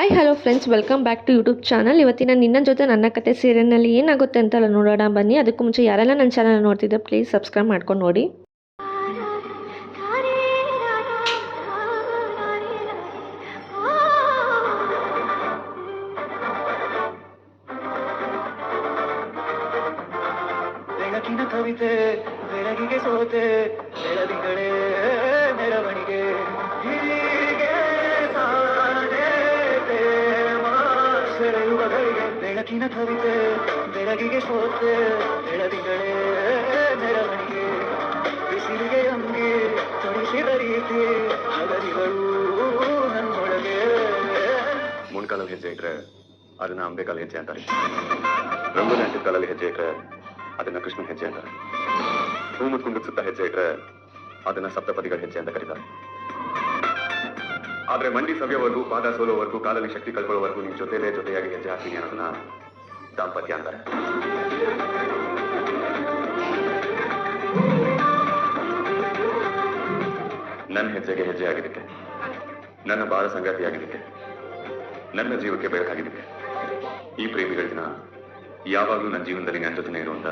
Hi hello friends, welcome back to YouTube channel. ಇವತ್ತಿನ ನಿನ್ನ ಜೊತೆ ನನ್ನ ಕತೆ ಸೀರಿಯಲ್ನಲ್ಲಿ ಏನಾಗುತ್ತೆ ಅಂತೆಲ್ಲ ನೋಡೋಣ ಬನ್ನಿ. ಅದಕ್ಕೂ ಮುಂಚೆ ಯಾರೆಲ್ಲ ನನ್ನ ಚಾನಲ್ ನೋಡ್ತಿದ್ದೆ ಪ್ಲೀಸ್ ಸಬ್ಸ್ಕ್ರೈಬ್ ಮಾಡ್ಕೊಂಡು ನೋಡಿ. ಬೆಳಕಿನ ಕವಿತೆ ಬೆಳಗಿಗೆ ಸೋತೆ ಬೆಳದಿಂಗಳೇ ಮೆರವಣಿಗೆ ಹೀಗೆ ಸೆಳೆಯುವಗಳಿಗೆ ಬೆಳಕಿನ ಕವಿತೆ ಬೆಳಗಿಗೆ ಸೋತೆ ಬೆಳದಿಂಗಳೇ ಮೆರವಣಿಗೆ ಬಿಸಿಲಿಗೆ ಅಂಗಿ ತೊಡಿಸಿದ ರೀತಿ ಹಗಲಿಗಳು ನನ್ನೊಳಗೆ. ಮುನ್ಕಾಲಲ್ಲಿ ಹೆಜ್ಜೆ ಇಟ್ರೆ ಅದನ್ನ ಅಂಬೆಕಾಲ ಹೆಜ್ಜೆ ಅಂತಾರೆ. ರಂಗೋಲಿ ಅಂಟಿದ ಕಾಲಲ್ಲಿ ಹೆಜ್ಜೆ ಇಟ್ರೆ ಅದನ್ನ ಕೃಷ್ಣ ಹೆಜ್ಜೆ ಅಂತಾರೆ. ಹೂ ಮುತ್ಕುಂಡದ ಸುತ್ತ ಹೆಜ್ಜೆ ಇಟ್ರೆ ಅದನ್ನ ಸಪ್ತಪದಿಗಳ ಹೆಜ್ಜೆ ಅಂತ ಕರೀತಾರೆ. ಆದ್ರೆ ಮಂಡಿ ಸವ್ಯವರೆಗೂ, ಪಾದ ಸೋಲೋವರೆಗೂ, ಕಾಲಲ್ಲಿ ಶಕ್ತಿ ಕಳ್ಕೊಳ್ಳೋವರೆಗೂ ನಿಮ್ ಜೊತೆಯಾಗಿ ಹೆಜ್ಜೆ ಹಾಕ್ತೀನಿ ಅನ್ನೋದನ್ನ ದಾಂಪತ್ಯ ಅಂತಾರೆ. ನನ್ನ ಹೆಜ್ಜೆಗೆ ಹೆಜ್ಜೆ ಆಗಿದ್ದಕ್ಕೆ, ನನ್ನ ಬಾಳ ಸಂಗಾತಿ ಆಗಿದ್ದಕ್ಕೆ, ನನ್ನ ಜೀವಕ್ಕೆ ಬೆಳಕಾಗಿದ್ದಕ್ಕೆ ಈ ಪ್ರೇಮಿಗಳ ದಿನ ಯಾವಾಗಲೂ ನನ್ನ ಜೀವನದಲ್ಲಿ ನನ್ನ ಜೊತೆ ಇರುವಂತ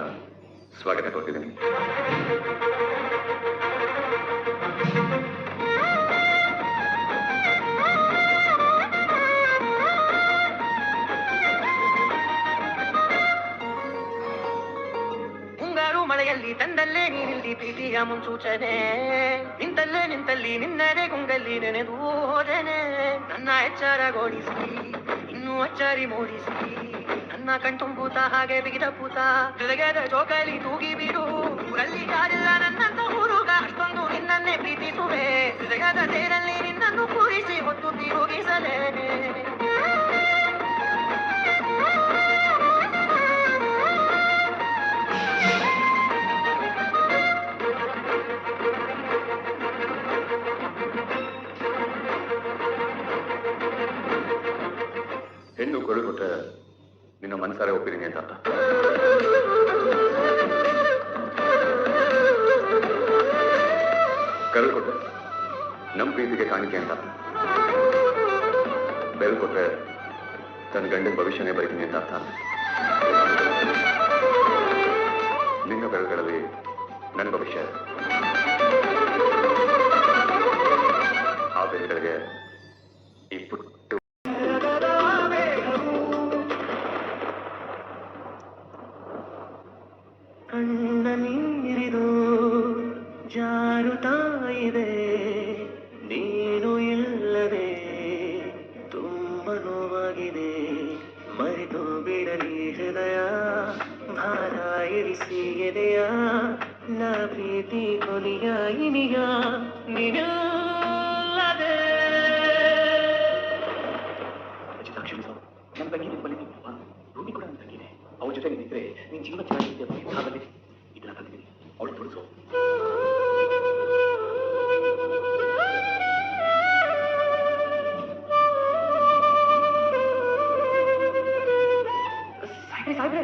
ಸ್ವಾಗತ ಕೊಡ್ತಿದ್ದೀನಿ. ಮುಂಗಾರು ಮಳೆಯಲ್ಲಿ ತಂದಲ್ಲೇ ನೀರಿಲ್ದಿ ಪ್ರೀತಿಯ ಮುನ್ಸೂಚನೆ, ನಿಂತಲ್ಲಿ ನಿನ್ನಡೆ ಗುಂಗಲ್ಲಿ ನೆನೆದು ಹೋದೆನೆ. ನನ್ನ ಎಚ್ಚರಗೊಳಿಸಿ ಇನ್ನೂ ಅಚ್ಚರಿ ಮೂಡಿಸಿ, ನನ್ನ ಕಣ್ತುಂಬೂತ ಹಾಗೆ ಬಿಗಿದ ಪೂತ ಜೊತೆಗೆದ ಜೋಕಾಲಿ ತೂಗಿ ಬಿಡು. ಊರಲ್ಲಿ ಯಾರಿಲ್ಲ ನನ್ನಂತ ಹುಡುಗ, ಅಷ್ಟೊಂದು ನಿನ್ನನ್ನೇ ಪ್ರೀತಿಸುವೆ. ಜೊತೆಗಾದ ತೇರಲ್ಲಿ ನಿನ್ನನ್ನು ಕೂರಿಸಿ ಹೊತ್ತು ತಿರುಗಿಸಲೇನೆ. ಹೆಣ್ಣು ಕೊಡು ಕೊಟ್ರೆ ನಿನ್ನ ಮನಸಾರೆ ಒಪ್ಪಿದ್ದೀನಿ ಅಂತ ಅರ್ಥ. ಕರಳು ಕೊಟ್ರೆ ನಮ್ಮ ಪ್ರೀತಿಗೆ ಕಾಣಿಕೆ ಅಂತ ಅರ್ಥ. ಬೆರಳು ಕೊಟ್ರೆ ತನ್ನ ಗಂಡನ ಭವಿಷ್ಯನೇ ಬರೀತೀನಿ ಅಂತ ಅರ್ಥ. ನಿನ್ನ ಬೆರಳುಗಳಲ್ಲಿ ನನ್ನ ಭವಿಷ್ಯ, ಆ ಬೆರಳುಗಳಿಗೆ ಈ ಪುಟ್ಟು ಕಣ್ಣ ನೀರಿದು ಜಾರುತ್ತಾ ಇದೆ, ನೀನು ಇಲ್ಲದೆ ತುಂಬ ನೋವಾಗಿದೆ. ಮರೆತು ಬಿಡಲಿ ಹೃದಯ, ಭಾರ ಇರಿಸಿ ಎದೆಯ, ನಾ ಪ್ರೀತಿ ಕೊನೆಯ ಇನಿಯ ನೀನಿಲ್ಲದೆ. ಕ್ಷಮಿಸು, ನನ್ನ ತಂಗಿ ನಿಮ್ಮಲ್ಲಿ ರೂಢಿ ಕೂಡ ನನ್ನ ತಂಗಿದೆ. ಅವ್ರ ಜೊತೆ ನಿಂತಿದ್ರೆ ನಿನ್ ಜೀವನ ಚೆನ್ನಾಗಿರುತ್ತೆ ಅನ್ನೋ ನಿರ್ಧಾರದಲ್ಲಿ ಇದನ್ನ ತಂದಿದ್ದೀನಿ. ಅವಳು ತೋರಿಸು. ಸಾಯ್ಬ್ರೆ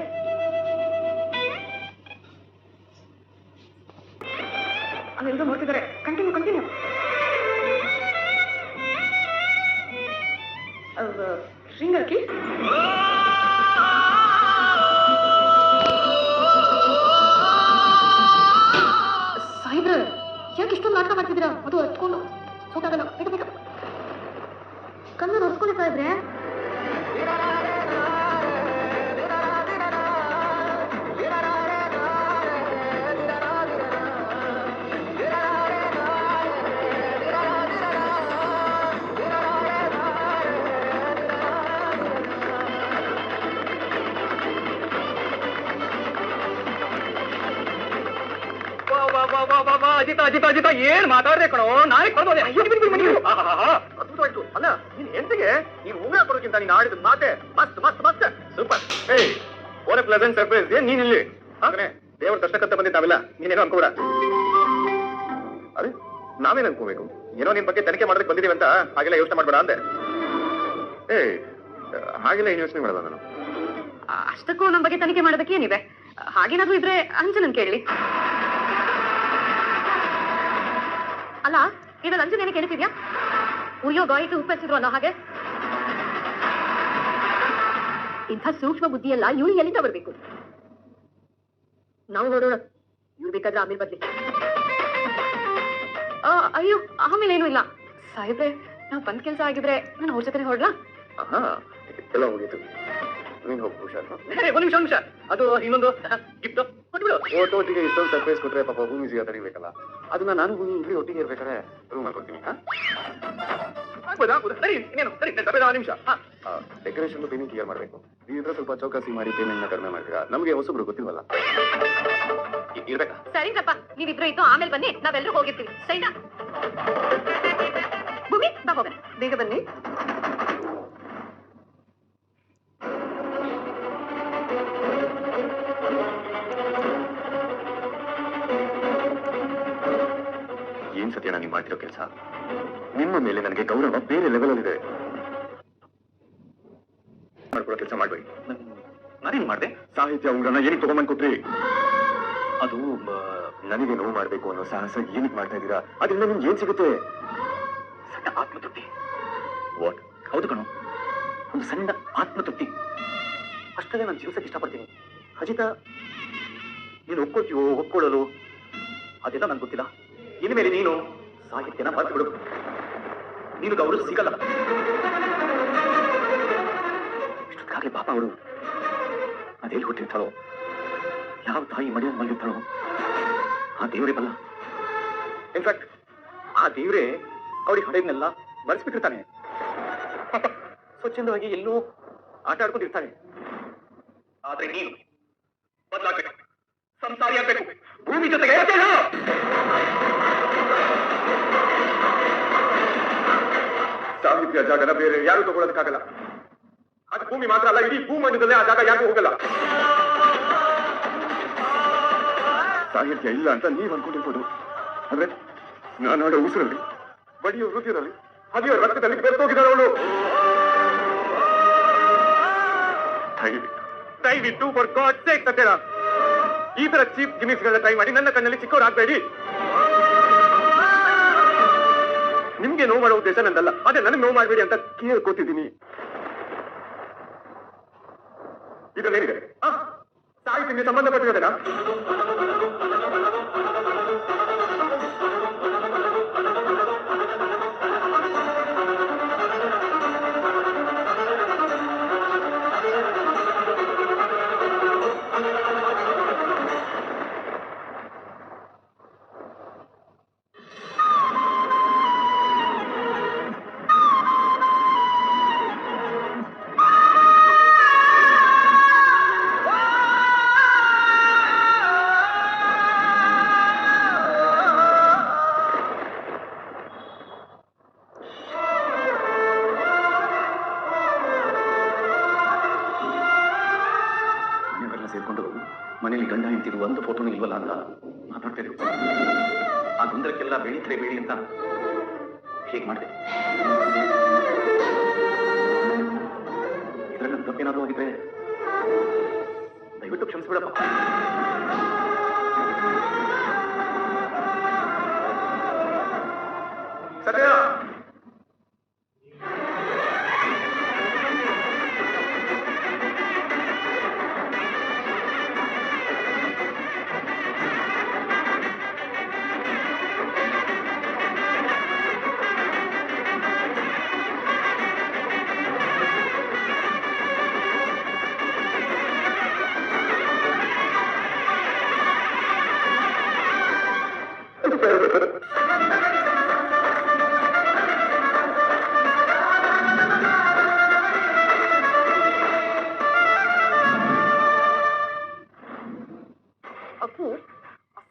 ಅಲ್ಲೆಲ್ಲರೂ ನೋಡ್ತಿದ್ದಾರೆ. ಕಂಟಿನ್ಯೂ. ಶ್ರಿಂಗಾಕಿ ಸಾಯಿಬ್ರೆ, ಯಾಕೆ ಇಷ್ಟೊಂದು ನಾಟಕ ಮಾಡ್ತಿದ್ದೀರಾ? ಅದು ಹತ್ಕೊಂಡು ಸೋತಾಗಲ್ಲ. ಬೇಗ ಕಣ್ಣು ಹೊಡ್ಕೊಳ್ಳಿ ಸಾಯಿಬ್ರೆ. ಅಜಿತ ಏನ್ ಮಾತಾಡ್ದೆ ಕಣೋ, ನಾಳೆ ಕೊಡೋದೆ. ಅದ್ಭುತವಾಯ್ತು. ಅಲ್ಲ, ನೀನ್ ಹೆಂಡತಿಗೆ ನೀನು ಉಂಗುರ ಕೊಡೋಕ್ಕಿಂತ ನೀನು ಆಡಿದ ಮಾತೆ ಮಸ್ತ್ ಸೂಪರ್. Own pleasant surprise. ಏನ್ ನೀನ್ ಇಲ್ಲಿ ಹಾಗನೆ ದೇವ್ರ ಕಷ್ಟಕತ್ತ ಬಂದಿದ್ದಾವಿಲ್ಲ, ನೀನೇನೋ ಅನ್ಕೋಬೇಡ. ಅದೇ ನಾವೇನ್ ಅನ್ಕೋಬೇಕು? ಏನೋ ನಿನ್ ಬಗ್ಗೆ ತನಿಖೆ ಮಾಡೋದಕ್ಕೆ ಬಂದಿದೀವಿ ಅಂತ ಹಾಗೆಲ್ಲ ಯೋಚನೆ ಮಾಡ್ಬೇಡ ಅಂದೆ. ಹಾಗೆಲ್ಲ ಏನ್ ಯೋಚನೆ ಮಾಡಲ್ಲ ನಾನು. ಅಷ್ಟಕ್ಕೂ ನಮ್ಮ ಬಗ್ಗೆ ತನಿಖೆ ಮಾಡೋದಕ್ಕೆ ಏನಿದೆ? ಹಾಗೇನಾದ್ರೂ ಇದ್ರೆ ಅಂಜನನ್ ಕೇಳಿ. ಅಲ್ಲ, ಇದ್ರಲ್ಲಿ ಅಂಜನ್ ಏನಕ್ಕೆ ಕೇಳ್ತಿದ್ಯಾ? ಉಯ್ಯೋ ಗಾಯಕ್ಕೆ ಉಪ್ಪು ಹಚ್ಚಿದ್ರು ಅನ್ನೋ ಹಾಗೆ. ಇಂಥ ಸೂಕ್ಷ್ಮ ಬುದ್ಧಿ ಎಲ್ಲ ಇವಳು ಎಲ್ಲಿಂದ ಬರ್ಬೇಕು? ನಾವು ನೋಡೋಣ, ಇವ್ರು ಬೇಕಾದ್ರೆ ಆಮೇಲೆ ಬರ್ಲಿ. ಅಯ್ಯೋ ಆಮೇಲೆ ಏನೂ ಇಲ್ಲ ಸಾಹೇಬ್ರೆ, ನಾವು ಬಂದ್ ಕೆಲಸ ಆಗಿದ್ರೆ ನಾನು ಅವ್ರ ಜೊತೆ ಹೊರಡ್ಲಾ? ಎಲ್ಲ ಹೋಗಿತ್ತು, ನೀನು ಹೋಗಿ ಹುಷಾರು. ಒಂದು ನಿಮಿಷ ಅದು ಇನ್ನೊಂದು ಗಿಫ್ಟ್ ಕೊಟ್ಬಿಡು. ಒಟ್ಟಿಗೆ ಇಷ್ಟೊಂದು ಸರ್ಪ್ರೈಸ್ ಕೊಟ್ರೆ ಪಾಪ ಭೂಮಿ ಸಿಗ ತಡಿಬೇಕಲ್ಲ, ಅದನ್ನ ನಾನು ಭೂಮಿ ಇಬ್ರಿ ಒಟ್ಟಿಗೆ ಇರ್ಬೇಕಾದ್ರೆ ರೂಮ್ ಮಾಡ್ಕೊಡ್ತೀನಿ. ಸರಿ ಇನ್ನೇನು ಸರಿ ಸರ್ಪ್ರೈಸ್. ಒಂದು ನಿಮಿಷ. ಡೆಕೋರೇಷನ್ ಪೇಮೆಂಟ್ ಕ್ಲಿಯರ್ ಮಾಡಬೇಕು. ನೀವಿದ್ರೆ ಸ್ವಲ್ಪ ಚೌಕಾಸಿ ಮಾಡಿ ಪೇಮೆಂಟ್ ನ ಕಡಿಮೆ ಮಾಡ್ತೀರಾ, ನಮಗೆ ಹೊಸಬ್ರು ಗೊತ್ತಿಲ್ವಲ್ಲ. ಇರ್ಬೇಕಾ? ಸರಿನಪ್ಪ, ನೀವಿಬ್ರು ಇದ್ದು ಆಮೇಲೆ ಬನ್ನಿ, ನಾವೆಲ್ಲರೂ ಹೋಗಿರ್ತೀವಿ. ಸರಿನಾ ಭೂಮಿ? ಬಾ ಹೋಗೋಣ, ಬೇಗ ಬನ್ನಿ. ಏನ್ ಸತ್ಯನ ನೀವು ಮಾಡ್ತಿರೋ ಕೆಲಸ? ನಿಮ್ಮ ಮೇಲೆ ನನಗೆ ಗೌರವ ಬೇರೆ ಲೆವೆಲ್ ಇದೆ. ಮಾಡ್ಕೊಡೋ ಕೆಲಸ ಮಾಡ್ಬೇಡಿ. ನಾನೇನು ಮಾಡಿದೆ? ಸಾಹಿತ್ಯ ಉಂಗ್ರನ್ನ ಏನಕ್ಕೆ ತಗೊಂಬಂದ್ ಕೊಟ್ರಿ? ಅದು ನನಗೆ ನೋವು ಮಾಡ್ಬೇಕು ಅನ್ನೋ ಸಾಹಸ ಏನಕ್ಕೆ ಮಾಡ್ತಾ ಇದ್ದೀರಾ? ಅದರಿಂದ ನಿಮ್ಗೆ ಏನ್ ಸಿಗುತ್ತೆ? ಸಣ್ಣ ಆತ್ಮತೃಪ್ತಿ. ವಾಟ್? ಹೌದು ಕಣೋ, ಒಂದು ಸಣ್ಣ ಆತ್ಮತೃಪ್ತಿ ಅಷ್ಟೇ ನಾನು ಜೀವಿಸಕ್ಕೆ ಇಷ್ಟಪಡ್ತೀನಿ. ಅಜಿತ, ನೀನು ಒಪ್ಕೊಳ್ತೀವೋ ಒಪ್ಕೊಳ್ಳಲು ಅದೆಲ್ಲ ನನ್ಗೆ ಗೊತ್ತಿಲ್ಲ. ಇನ್ಮೇಲೆ ನೀನು ಸಾಹಿತ್ಯನ ಮರೆತು ಬಿಡು. ನೀನು ಗೌರವ ಸಿಗಲ್ಲ. ಇಷ್ಟೊತ್ತಾಗಲೇ ಪಾಪ ಅವಳು ಅದೇಲಿ ಹುಟ್ಟಿರ್ತಾಳೋ, ಯಾವ ತಾಯಿ ಮಡಿಯಲ್ಲಿ ಮಲಗಿರ್ತಾಳೋ ಆ ದೇವರೇ ಬಲ್ಲ. ಇನ್ಫ್ಯಾಕ್ಟ್ ಆ ದೇವರೇ ಅವಳಿಗೆ ಹಡೆಯನ್ನೆಲ್ಲ ಮರೆಸ್ಬಿಟ್ಟಿರ್ತಾನೆ. ಸ್ವಚ್ಛಂದವಾಗಿ ಎಲ್ಲೂ ಆಟ ಆಡ್ಕೊಂಡಿರ್ತಾನೆ. ಆದ್ರೆ ನೀನು ಬದಲಾಗಬೇಕು, ಸಂಸಾರಿ ಆಗ್ಬೇಕು, ಭೂಮಿ ಜೊತೆಗೆ ಸಾಹಿತ್ಯ ಜಾಗನ ಬೇರೆ ಯಾರು ತಗೊಳ್ಳೋದಕ್ಕಾಗಲ್ಲ. ಅದು ಭೂಮಿ ಮಾತ್ರ ಅಲ್ಲ, ಇಡೀ ಭೂಮಂಡಲದಲ್ಲೇ ಆ ಜಾಗ ಯಾರಿಗೂ ಹೋಗಲ್ಲ. ಸಾಹಿತ್ಯ ಇಲ್ಲ ಅಂತ ನೀವ್ ಅನ್ಕೊಂಡಿರ್ಬೋದು, ಅಂದ್ರೆ ನಾನು ಆಡೋ ಉಸಿರಲ್ಲಿ, ಬಡಿಯೋ ವೃತ್ತಿಯಲ್ಲಿ, ಹದಿಯೋ ರಕ್ತದಲ್ಲಿ ಬೆರ್ತೋಗಿದ್ದಾಳೆ ಅವಳು. ದಯವಿಟ್ಟು ಫಾರ್ ಗಾಡ್ ಸೇಕ್ ಸತ್ಯನ ಈ ತರ ಚೀಪ್ ಗಿಮಿಕ್ಸ್ ಗಳನ್ನ ಟ್ರೈ ಮಾಡಿ ನನ್ನ ಕಣ್ಣಲ್ಲಿ ಚಿಕ್ಕವರಾಗಬೇಡಿ. ನಿಮ್ಗೆ ನೋವು ಮಾಡೋ ಉದ್ದೇಶ ನಂದಲ್ಲ, ಅದೇ ನನಗೆ ನೋವು ಮಾಡಬೇಡಿ ಅಂತ ಕೇಳ್ಕೊತಿದ್ದೀನಿ. ಇದನ್ನೇನಿದೆ? ಸಾಹಿತ್ಯಕ್ಕೆ ಸಂಬಂಧಪಟ್ಟಿರೋದೇನಾ? ಸೇರ್ಕೊಂಡು ಮನೇಲಿ ಗಂಡ ಹೆಂಡ್ತಿರು ಒಂದು ಫೋಟೋನು ಇಲ್ವಲ್ಲ ಅಂತ ಮಾತಾಡ್ತಾ ಇದ್ರು. ಆ ಗೊಂದಲಕ್ಕೆಲ್ಲ ಬೆಳೀತಾರೆ ಬೇಡಿ ಅಂತ ಹೇಗೆ ಮಾಡಿದೆ? ಇದರಲ್ಲಿ ತಪ್ಪೇನಾದ್ರೂ ಆಗಿದ್ರೆ ದಯವಿಟ್ಟು ಕ್ಷಮಿಸ್ಬಿಡಪ್ಪ. ಸತ್ಯ, ಅಪ್ಪು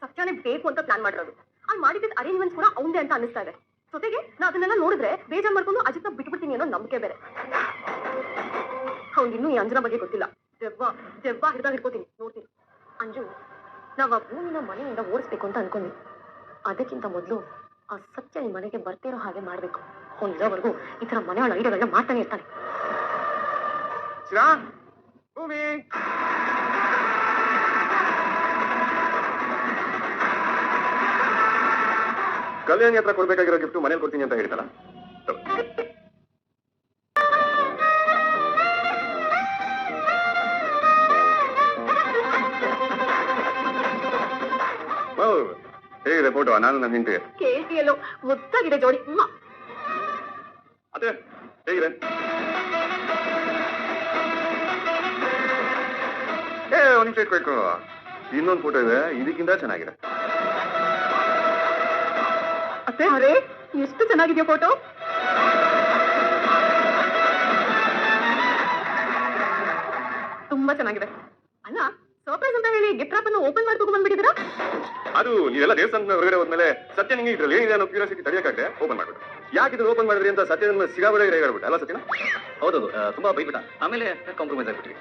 ಸತ್ಯನೇ ಬೇಕು ಅಂತ ಪ್ಲಾನ್ ಮಾಡಿರೋದು. ಅಲ್ಲಿ ಮಾಡಿದ ಅರೇಂಜ್ಮೆಂಟ್ಸ್ ಕೂಡ ಅವಂದೇ ಅಂತ ಅನಿಸ್ತಾ ಇದೆ. ಜೊತೆಗೆ ನಾ ಅದನ್ನೆಲ್ಲ ನೋಡಿದ್ರೆ ಬೇಜಾರ್ ಮಾಡ್ಕೊಂಡು ಅಜಿತ ಬಿಟ್ಬಿಡ್ತೀನಿ ಅನ್ನೋ ನಂಬಿಕೆ ಬೇರೆ. ಅವ್ನಿನ್ನೂ ಈ ಅಂಜನ ಬಗ್ಗೆ ಗೊತ್ತಿಲ್ಲ. ದೆವ್ವ ಹಿಡ್ದಾಗ ಹಿಡ್ಕೋತೀನಿ, ನೋಡ್ತೀನಿ. ಅಂಜು, ನಾವ್ ಆ ಭೂಮಿನ ಮನೆಯಿಂದ ಓಡಿಸ್ಬೇಕು ಅಂತ ಅನ್ಕೊಂಡ್ವಿ. ಅದಕ್ಕಿಂತ ಮೊದಲು ಆ ಸತ್ಯ ಈ ಮನೆಗೆ ಬರ್ತಿರೋ ಹಾಗೆ ಮಾಡ್ಬೇಕು. ಅವ್ನು ಇರೋವರೆಗೂ ಈ ತರ ಮನೆಯೊಳ ಐಡಿಯಾಗಳನ್ನ ಮಾಡ್ತಾನೆ ಇರ್ತಾನೆ. ಕಲ್ಯಾಣಿ ಹತ್ರ ಕೊಡ್ಬೇಕಾಗಿರೋ ಗಿಫ್ಟ್ ಮನೇಲಿ ಕೊಡ್ತೀನಿ ಅಂತ ಹೇಳ್ತಲ್ಲ. ಚೆನ್ನಾಗಿದೆ ಫೋಟೋ, ನಾನು ನನ್ನ ಹೆಂಡತಿ. ಕೇಳ್ತಿಯಲ್ಲೋ, ಮುದ್ದಾಗಿದೆ ಜೋಡಿ. ಅದೇ ಹೇಗಿದೆ? ಒಂದು ನಿಮಿಷ ಇಟ್ಬೇಕು. ಇನ್ನೊಂದು ಫೋಟೋ ಇದೆ, ಇದಕ್ಕಿಂತ ಚೆನ್ನಾಗಿದೆ. ಅರೆ ಎಷ್ಟು ಚೆನ್ನಾಗಿದೆಯಾ ಫೋಟೋ. ತುಂಬಾ ಚೆನ್ನಾಗಿದೆ. ಅಲ್ಲ, ಸರ್ಪ್ರೈಸ್ ಅಂತ ಹೇಳಿ ಗಿಫ್ಟ್ ರಾಪ್ ಅನ್ನು ಓಪನ್ ಮಾಡಿ ಬಂದ್ಬಿಟ್ಟಿದ್ದೀರಾ? ಅದು ನೀವೆಲ್ಲ ದೇವಸ್ಥಾನದ ಹೊರಗಡೆ ಹೋದ್ಮೇಲೆ ಸತ್ಯ ನಿಂಗೆ ಇದ್ರಲ್ಲಿ ಏನಿದೆ ಅನ್ನೋ ಕ್ಯೂರಿಯಾಸಿಟಿ ತಡೆಯಕ್ಕಾಗದೆ ಓಪನ್ ಮಾಡ್ಬಿಟ್ಟು, ಯಾಕೆ ಇದು ಓಪನ್ ಮಾಡಿದ್ರಿ ಅಂತ ಸತ್ಯನ ಸಿಗಾಬಡ ಹೇಳ್ಬಿಟ್ಟು ಅಲ್ಲ ಸತ್ಯನ? ಹೌದೌದು, ತುಂಬಾ ಬೈಬಿಟ್ಟ. ಆಮೇಲೆ ಕಾಂಪ್ರಮೈಸ್ ಆಗ್ಬಿಟ್ವಿ.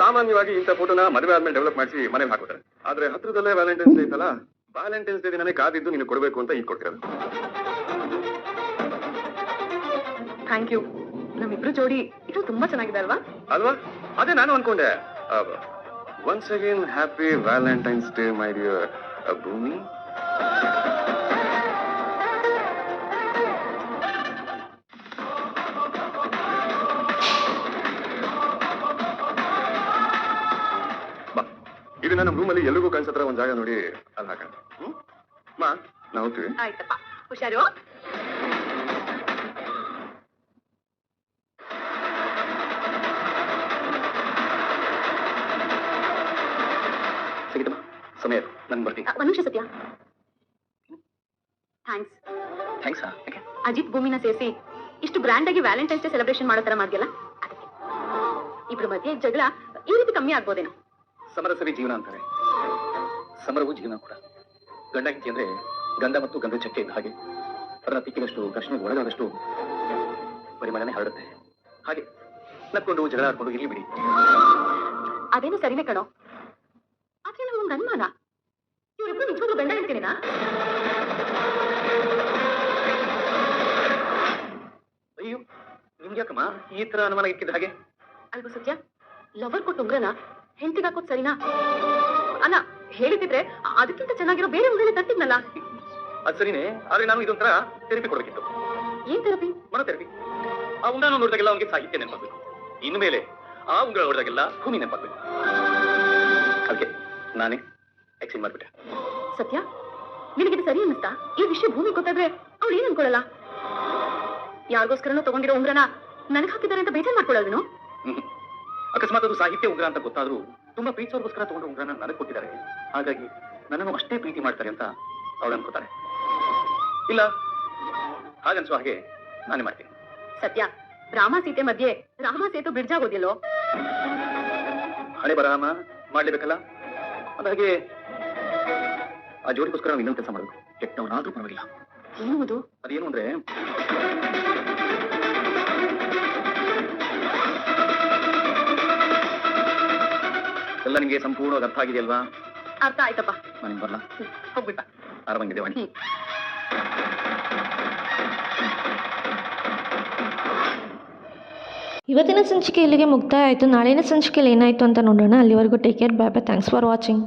ಸಾಮಾನ್ಯವಾಗಿ ಇಂಥ ಫೋಟೋನ ಮದುವೆ ಆದ್ಮೇಲೆ ಡೆವಲಪ್ ಮಾಡಿಸಿ ಮನೇಲಿ ಹಾಕೋತಾರೆ. ಆದ್ರೆ ಹತ್ರದಲ್ಲೇ ವ್ಯಾಲೆಂಟೈನ್ಸ್ ಡೇ ಇತ್ತಲ್ಲ, ವ್ಯಾಲೆಂಟೈನ್ಸ್ ಡೇ ದಿನನೇ ಕಾದಿದ್ದು ನೀನು ಕೊಡಬೇಕು ಅಂತ ಈಗ ಕೊಡ್ತಿರೋದು. Thank you. ನಮ್ಮಿಬ್ರು ಜೋಡಿ ಇದು ತುಂಬಾ ಚೆನ್ನಾಗಿದೆ ಅಲ್ವಾ? ಅಲ್ವಾ? ಅದೇ ನಾನು ಅನ್ಕೊಂಡೆ. Once again happy Valentine's day my dear ಭೂಮಿ. ಬಾ, ಇದು ನನ್ನ ರೂಮಲ್ಲಿ ಎಲ್ರಿಗೂ ಕಾಣಿಸತ್ರ ಒಂದು ಜಾಗ ನೋಡಿ ಅಲ್ಲಿ ಹಾಕೋಣ. ಮಾ, ನಾವು ಹೋಗ್ತೀವಿ. ಆಯ್ತಪ್ಪ, ಹುಷಾರು. ಸಿಗಿದಮ್ಮ, ಸಮಯ ನನ್ ಬರ್ತೀನಿ. ಒಂದ್ ನಿಮಿಷ ಸತ್ಯ. ಥ್ಯಾಂಕ್ಸ್. ಥ್ಯಾಂಕ್ಸಾ? ಯಾಕೆ? ಅಜಿತ್ ಭೂಮಿನ ಸೇರಿಸಿ ಇಷ್ಟು ಗ್ರ್ಯಾಂಡ್ ಆಗಿ ವ್ಯಾಲೆಂಟೈನ್ಸ್ ಡೇ ಸೆಲೆಬ್ರೇಷನ್ ಮಾಡೋ ತರ ಮಾಡ್ಯಲ್ಲ, ಅದಕ್ಕೆ. ಇಬ್ರು ಮಧ್ಯೆ ಜಗಳ ಈ ರೀತಿ ಕಮ್ಮಿ ಆಗ್ಬೋದೇನೋ. ಸಮರಸರಿ ಜೀವನ ಅಂತಾರೆ, ಸಮರವು ಜೀವನ ಕೂಡ. ಗಂಡ ಹೆಂಡತಿ ಅಂದ್ರೆ ಗಂಧ ಮತ್ತು ಗಂಧ ಚಕ್ಕೆ ಇದ್ದ ಹಾಗೆ, ಅದನ್ನ ತಿಕ್ಕಿದಷ್ಟು ಘರ್ಷಣೆಗೆ ಒಳಗಾದಷ್ಟು ಪರಿಮಳನೆ ಹರಡುತ್ತೆ. ಹಾಗೆ ನಕ್ಕೊಂಡು ಜಗಳ ಆಡ್ಕೊಂಡು ಇರ್ಲಿ ಬಿಡಿ. ಅದೇನು ಸರಿನೇ ಕಣೋ. ಆದ್ರೆ ನಮ್ಗೊಂದು ಅನುಮಾನ, ಇವರಿಬ್ರು ನಿಜವಾಗ್ಲೂ ಗಂಡ ಹೇಳ್ತೀನಿನಾ? ಅಯ್ಯೋ, ನಿಮ್ಗೆ ಯಾಕಮ್ಮ ಈ ತರ ಅನುಮಾನ ಇಕ್ಕಿದ ಹಾಗೆ? ಅಲ್ವಾ ಸತ್ಯ, ಲವರ್ ಕೊಟ್ಟು ಉಂಗ್ರನ ಹೆಂಡತಿಗೆ ಹಾಕೋದ್ ಸರಿನಾ? ಅಲ್ಲ, ಹೇಳಿದ್ರೆ ಅದಕ್ಕಿಂತ ಚೆನ್ನಾಗಿರೋ ಬೇರೆ ಉಂಗ್ರನ ತರ್ತಿದ್ನಲ್ಲ. ಅದ್ ಸರಿನೇ, ಆದ್ರೆ ನಾನು ಇದೊಂಥರ ಥೆರಪಿ ಕೊಡಬೇಕಿತ್ತು. ಏನ್ ಥೆರಪಿ? ಮನೋಥೆರಪಿ. ಆ ಉಂಗ್ರನ ನೋಡಿದಾಗೆಲ್ಲ ಅವನಿಗೆ ಸಾಹಿತ್ಯ ನೆನಪಾಗಬೇಕು. ಇನ್ಮೇಲೆ ಆ ಉಂಗ್ರ ನೋಡಿದಾಗೆಲ್ಲ ಭೂಮಿ ನೆನಪಾಗಬೇಕು. ಅದಕ್ಕೆ ನಾನೇ ಎಕ್ಸ್ಚೇಂಜ್ ಮಾಡ್ಬಿಟ್ಟೆ. ಸತ್ಯ, ನಿನಗಿದು ಸರಿ ಅನ್ನಿಸ್ತಾ? ಈ ವಿಷಯ ಭೂಮಿ ಗೊತ್ತಾದ್ರೆ ಅವಳು ಏನ್ ಅನ್ಕೊಳ್ಳಲ್ಲ? ಯಾರಿಗೋಸ್ಕರನೂ ತಗೊಂಡಿರೋ ಉಂಗ್ರನ ನನಗ್ ಹಾಕಿದ್ದಾರೆ ಅಂತ ಬೇಜಾರ್ ಮಾಡ್ಕೊಳ್ಳೋದೇನು? ಅಕಸ್ಮಾತ್ ಅದು ಸಾಹಿತ್ಯ ಉಂಗ್ರ ಅಂತ ಗೊತ್ತಾದ್ರೂ ತುಂಬಾ ಪ್ರೀತಿಸೋರ್ಗೋಸ್ಕರ ತಗೊಂಡು ಉಂಗ್ರನ ನನಗೆ ಕೊಟ್ಟಿದ್ದಾರೆ. ಹಾಗಾಗಿ ನನ್ನನ್ನು ಅಷ್ಟೇ ಪ್ರೀತಿ ಮಾಡ್ತಾರೆ ಅಂತ ಅವಳು ಅನ್ಕೋತಾರೆ. ಇಲ್ಲ, ಹಾಗನ್ಸೋ ಹಾಗೆ ನಾನೇ ಮಾಡ್ತೀನಿ. ಸತ್ಯ, ರಾಮ ಸೀತೆ ಮಧ್ಯೆ ರಾಮ ಸೇತು ಬ್ರಿಡ್ಜ್ ಆಗೋದಿಲ್ಲೋ? ಹಣೆ ಬರಹ ಮಾಡ್ಲೇಬೇಕಲ್ಲ. ಅದಾಗೆ ಆ ಜೋಡಿಗೋಸ್ಕರ ನಾವು ಇನ್ನೊಂದು ಕೆಲಸ ಮಾಡಬೇಕು. ಕೆಟ್ಟವನಾದ್ರೂ ಪರವಾಗಿಲ್ಲ. ಏನುವುದು? ಅದೇನು ಅಂದ್ರೆ, ಎಲ್ಲ ನಿಮ್ಗೆ ಸಂಪೂರ್ಣವಾಗಿ ಅರ್ಥ ಆಗಿದೆಯಲ್ವಾ? ಅರ್ಥ ಆಯ್ತಪ್ಪ. ನಾನು ಬರ್ಲಾ? ಹೋಗ್ಬಿಟ್ಟ. ಆರಾಮಾಗಿದೆ ವಾಣಿ. ಇವತ್ತಿನ ಸಂಚಿಕೆ ಇಲ್ಲಿಗೆ ಮುಕ್ತಾಯ ಆಯಿತು. ನಾಳಿನ ಸಂಚಿಕೆಯಲ್ಲಿ ಏನಾಯಿತು ಅಂತ ನೋಡೋಣ. ಅಲ್ಲಿವರೆಗೂ take care, bye bye. Thanks for watching.